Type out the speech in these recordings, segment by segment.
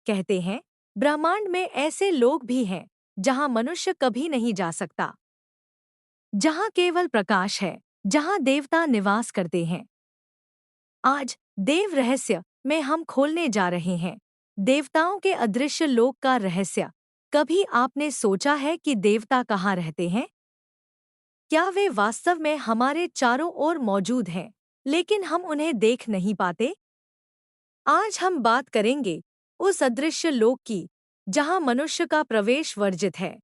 कहते हैं, ब्रह्मांड में ऐसे लोग भी हैं जहां मनुष्य कभी नहीं जा सकता, जहां केवल प्रकाश है, जहां देवता निवास करते हैं। आज देव रहस्य में हम खोलने जा रहे हैं देवताओं के अदृश्य लोक का रहस्य। कभी आपने सोचा है कि देवता कहाँ रहते हैं? क्या वे वास्तव में हमारे चारों ओर मौजूद हैं, लेकिन हम उन्हें देख नहीं पाते? आज हम बात करेंगे उस अदृश्य लोक की जहां मनुष्य का प्रवेश वर्जित है,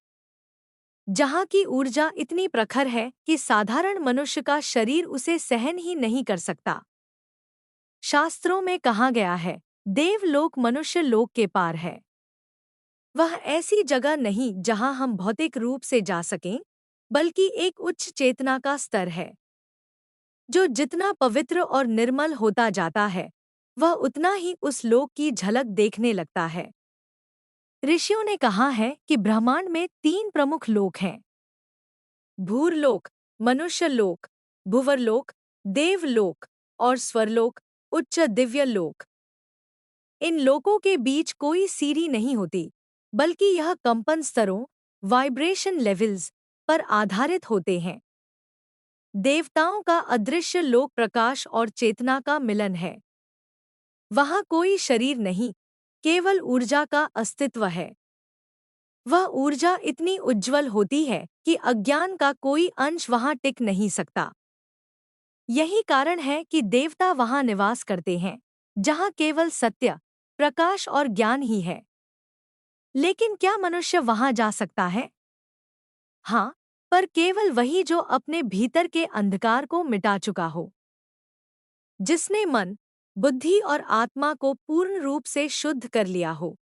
जहां की ऊर्जा इतनी प्रखर है कि साधारण मनुष्य का शरीर उसे सहन ही नहीं कर सकता। शास्त्रों में कहा गया है, देवलोक मनुष्य लोक के पार है। वह ऐसी जगह नहीं जहां हम भौतिक रूप से जा सकें, बल्कि एक उच्च चेतना का स्तर है, जो जितना पवित्र और निर्मल होता जाता है, वह उतना ही उस लोक की झलक देखने लगता है। ऋषियों ने कहा है कि ब्रह्मांड में 3 प्रमुख लोक हैं: भूरलोक, मनुष्य लोक, भुवरलोक, देवलोक, और स्वरलोक, उच्च दिव्य लोक। इन लोकों के बीच कोई सीढ़ी नहीं होती, बल्कि यह कंपन स्तरों, वाइब्रेशन लेवल्स पर आधारित होते हैं। देवताओं का अदृश्य लोक प्रकाश और चेतना का मिलन है। वहाँ कोई शरीर नहीं, केवल ऊर्जा का अस्तित्व है। वह ऊर्जा इतनी उज्ज्वल होती है कि अज्ञान का कोई अंश वहाँ टिक नहीं सकता। यही कारण है कि देवता वहाँ निवास करते हैं, जहाँ केवल सत्य, प्रकाश और ज्ञान ही है। लेकिन क्या मनुष्य वहाँ जा सकता है? हाँ, पर केवल वही जो अपने भीतर के अंधकार को मिटा चुका हो, जिसने मन, बुद्धि और आत्मा को पूर्ण रूप से शुद्ध कर लिया हो।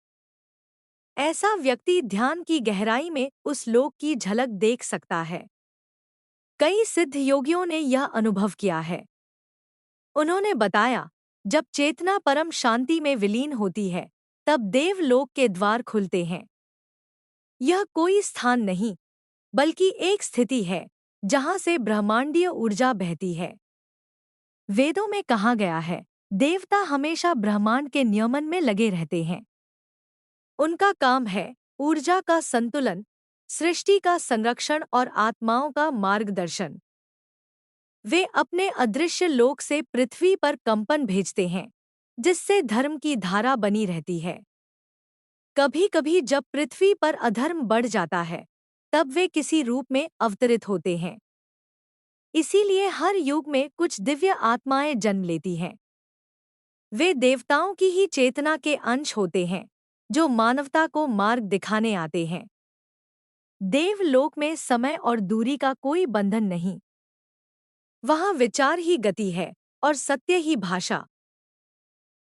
ऐसा व्यक्ति ध्यान की गहराई में उस लोक की झलक देख सकता है। कई सिद्ध योगियों ने यह अनुभव किया है। उन्होंने बताया, जब चेतना परम शांति में विलीन होती है, तब देवलोक के द्वार खुलते हैं। यह कोई स्थान नहीं, बल्कि एक स्थिति है जहां से ब्रह्मांडीय ऊर्जा बहती है। वेदों में कहा गया है, देवता हमेशा ब्रह्मांड के नियमन में लगे रहते हैं। उनका काम है ऊर्जा का संतुलन, सृष्टि का संरक्षण और आत्माओं का मार्गदर्शन। वे अपने अदृश्य लोक से पृथ्वी पर कंपन भेजते हैं, जिससे धर्म की धारा बनी रहती है। कभी-कभी जब पृथ्वी पर अधर्म बढ़ जाता है, तब वे किसी रूप में अवतरित होते हैं। इसीलिए हर युग में कुछ दिव्य आत्माएं जन्म लेती हैं। वे देवताओं की ही चेतना के अंश होते हैं, जो मानवता को मार्ग दिखाने आते हैं। देवलोक में समय और दूरी का कोई बंधन नहीं। वहाँ विचार ही गति है और सत्य ही भाषा।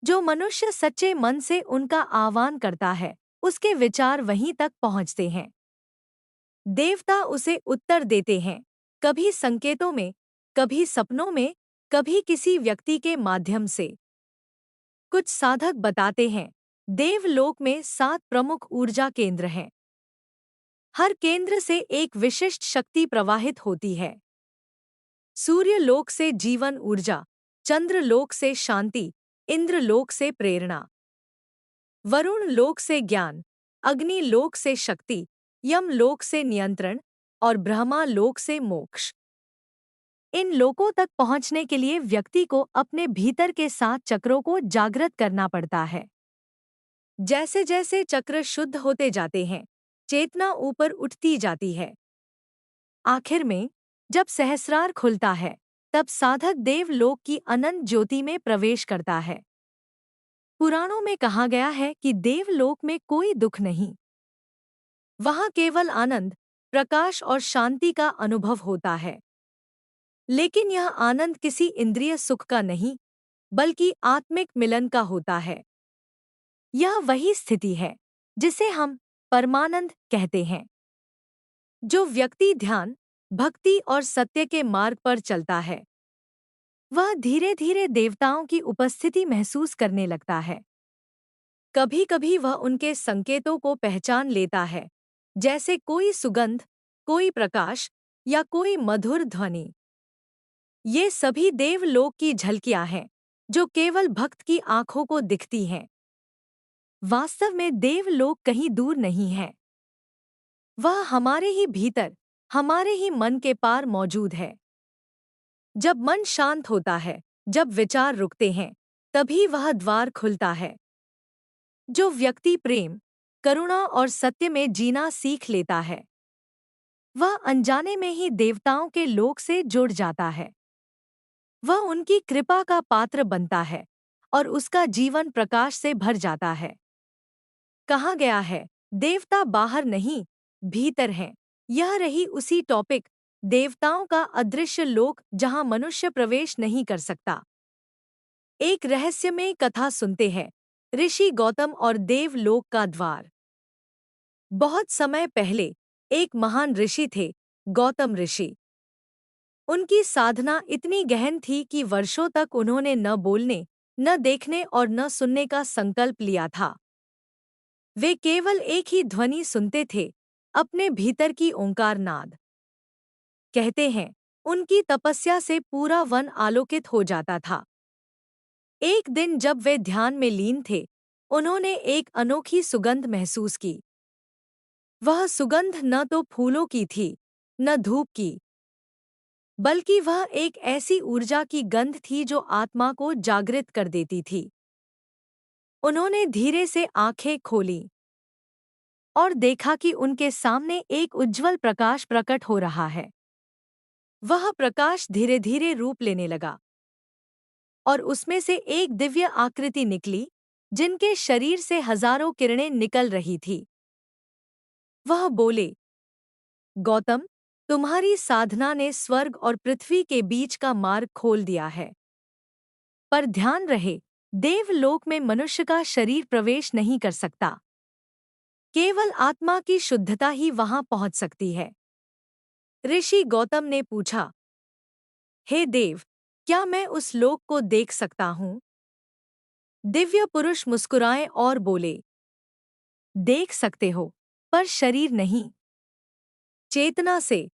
जो मनुष्य सच्चे मन से उनका आह्वान करता है, उसके विचार वहीं तक पहुँचते हैं। देवता उसे उत्तर देते हैं, कभी संकेतों में, कभी सपनों में, कभी किसी व्यक्ति के माध्यम से। कुछ साधक बताते हैं, देवलोक में 7 प्रमुख ऊर्जा केंद्र हैं। हर केंद्र से एक विशिष्ट शक्ति प्रवाहित होती है। सूर्यलोक से जीवन ऊर्जा, चंद्रलोक से शांति, इंद्रलोक से प्रेरणा, वरुण लोक से ज्ञान, अग्नि लोक से शक्ति, यम लोक से नियंत्रण और ब्रह्मा लोक से मोक्ष। इन लोकों तक पहुंचने के लिए व्यक्ति को अपने भीतर के 7 चक्रों को जागृत करना पड़ता है। जैसे जैसे चक्र शुद्ध होते जाते हैं, चेतना ऊपर उठती जाती है। आखिर में, जब सहस्रार खुलता है, तब साधक देवलोक की अनंत ज्योति में प्रवेश करता है। पुराणों में कहा गया है कि देवलोक में कोई दुख नहीं। वहाँ केवल आनंद, प्रकाश और शांति का अनुभव होता है। लेकिन यह आनंद किसी इंद्रिय सुख का नहीं, बल्कि आत्मिक मिलन का होता है। यह वही स्थिति है जिसे हम परमानंद कहते हैं। जो व्यक्ति ध्यान, भक्ति और सत्य के मार्ग पर चलता है, वह धीरे धीरे देवताओं की उपस्थिति महसूस करने लगता है। कभी-कभी वह उनके संकेतों को पहचान लेता है, जैसे कोई सुगंध, कोई प्रकाश या कोई मधुर ध्वनि। ये सभी देवलोक की झलकियां हैं, जो केवल भक्त की आंखों को दिखती हैं। वास्तव में देवलोक कहीं दूर नहीं है। वह हमारे ही भीतर, हमारे ही मन के पार मौजूद है। जब मन शांत होता है, जब विचार रुकते हैं, तभी वह द्वार खुलता है। जो व्यक्ति प्रेम, करुणा और सत्य में जीना सीख लेता है, वह अनजाने में ही देवताओं के लोक से जुड़ जाता है। वह उनकी कृपा का पात्र बनता है और उसका जीवन प्रकाश से भर जाता है। कहा गया है, देवता बाहर नहीं, भीतर हैं। यह रही उसी टॉपिक, देवताओं का अदृश्य लोक जहां मनुष्य प्रवेश नहीं कर सकता। एक रहस्यमय कथा सुनते हैं, ऋषि गौतम और देवलोक का द्वार। बहुत समय पहले एक महान ऋषि थे, गौतम ऋषि। उनकी साधना इतनी गहन थी कि वर्षों तक उन्होंने न बोलने, न देखने और न सुनने का संकल्प लिया था। वे केवल एक ही ध्वनि सुनते थे, अपने भीतर की ओंकार नाद। कहते हैं, उनकी तपस्या से पूरा वन आलोकित हो जाता था। एक दिन जब वे ध्यान में लीन थे, उन्होंने एक अनोखी सुगंध महसूस की। वह सुगंध न तो फूलों की थी, न धूप की, बल्कि वह एक ऐसी ऊर्जा की गंध थी जो आत्मा को जागृत कर देती थी। उन्होंने धीरे से आंखें खोलीं और देखा कि उनके सामने एक उज्जवल प्रकाश प्रकट हो रहा है। वह प्रकाश धीरे धीरे रूप लेने लगा और उसमें से एक दिव्य आकृति निकली, जिनके शरीर से हजारों किरणें निकल रही थी। वह बोले, गौतम, तुम्हारी साधना ने स्वर्ग और पृथ्वी के बीच का मार्ग खोल दिया है। पर ध्यान रहे, देवलोक में मनुष्य का शरीर प्रवेश नहीं कर सकता। केवल आत्मा की शुद्धता ही वहां पहुंच सकती है। ऋषि गौतम ने पूछा, हे देव, क्या मैं उस लोक को देख सकता हूँ? दिव्य पुरुष मुस्कुराए और बोले, देख सकते हो, पर शरीर नहीं, चेतना से।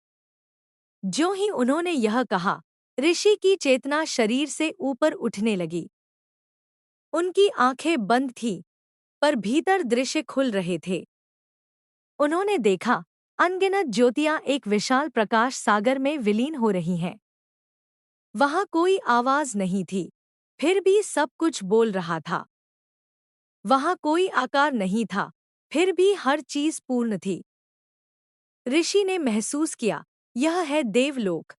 ज्यों ही उन्होंने यह कहा, ऋषि की चेतना शरीर से ऊपर उठने लगी। उनकी आंखें बंद थीं, पर भीतर दृश्य खुल रहे थे। उन्होंने देखा, अनगिनत ज्योतियां एक विशाल प्रकाश सागर में विलीन हो रही हैं। वहां कोई आवाज नहीं थी, फिर भी सब कुछ बोल रहा था। वहां कोई आकार नहीं था, फिर भी हर चीज पूर्ण थी। ऋषि ने महसूस किया, यह है देवलोक,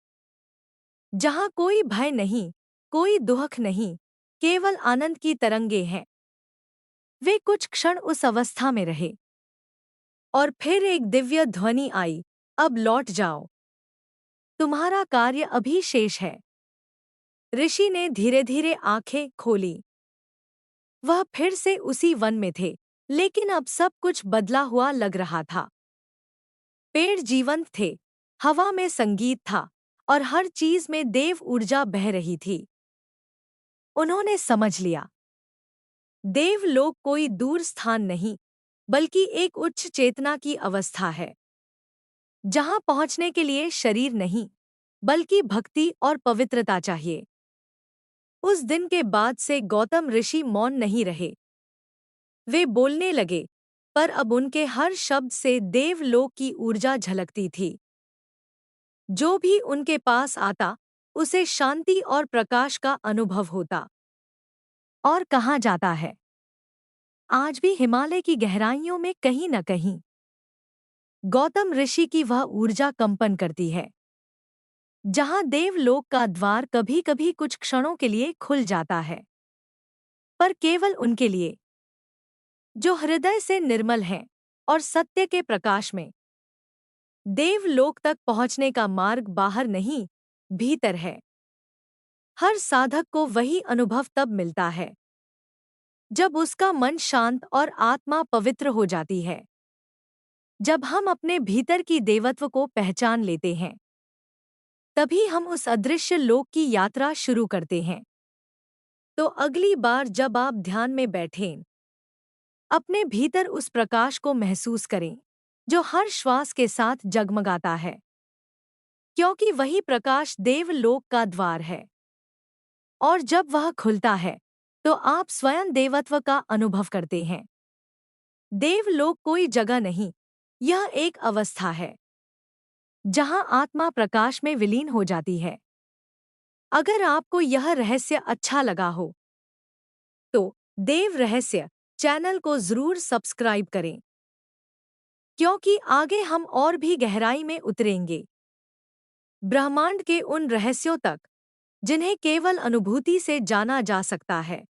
जहां कोई भय नहीं, कोई दुख नहीं, केवल आनंद की तरंगे हैं। वे कुछ क्षण उस अवस्था में रहे और फिर एक दिव्य ध्वनि आई, अब लौट जाओ, तुम्हारा कार्य अभी शेष है। ऋषि ने धीरे धीरे आंखें खोली। वह फिर से उसी वन में थे, लेकिन अब सब कुछ बदला हुआ लग रहा था। पेड़ जीवंत थे, हवा में संगीत था और हर चीज में देव ऊर्जा बह रही थी। उन्होंने समझ लिया, देवलोक कोई दूर स्थान नहीं, बल्कि एक उच्च चेतना की अवस्था है, जहां पहुंचने के लिए शरीर नहीं, बल्कि भक्ति और पवित्रता चाहिए। उस दिन के बाद से गौतम ऋषि मौन नहीं रहे। वे बोलने लगे, पर अब उनके हर शब्द से देवलोक की ऊर्जा झलकती थी। जो भी उनके पास आता, उसे शांति और प्रकाश का अनुभव होता। और कहा जाता है, आज भी हिमालय की गहराइयों में कहीं न कहीं गौतम ऋषि की वह ऊर्जा कंपन करती है, जहां देवलोक का द्वार कभी-कभी कुछ क्षणों के लिए खुल जाता है, पर केवल उनके लिए जो हृदय से निर्मल हैं और सत्य के प्रकाश में। देवलोक तक पहुंचने का मार्ग बाहर नहीं, भीतर है। हर साधक को वही अनुभव तब मिलता है, जब उसका मन शांत और आत्मा पवित्र हो जाती है। जब हम अपने भीतर की देवत्व को पहचान लेते हैं, तभी हम उस अदृश्य लोक की यात्रा शुरू करते हैं। तो अगली बार जब आप ध्यान में बैठें, अपने भीतर उस प्रकाश को महसूस करें, जो हर श्वास के साथ जगमगाता है, क्योंकि वही प्रकाश देवलोक का द्वार है। और जब वह खुलता है, तो आप स्वयं देवत्व का अनुभव करते हैं। देवलोक कोई जगह नहीं, यह एक अवस्था है जहां आत्मा प्रकाश में विलीन हो जाती है। अगर आपको यह रहस्य अच्छा लगा हो तो देव रहस्य चैनल को जरूर सब्सक्राइब करें, क्योंकि आगे हम और भी गहराई में उतरेंगे ब्रह्मांड के उन रहस्यों तक जिन्हें केवल अनुभूति से जाना जा सकता है।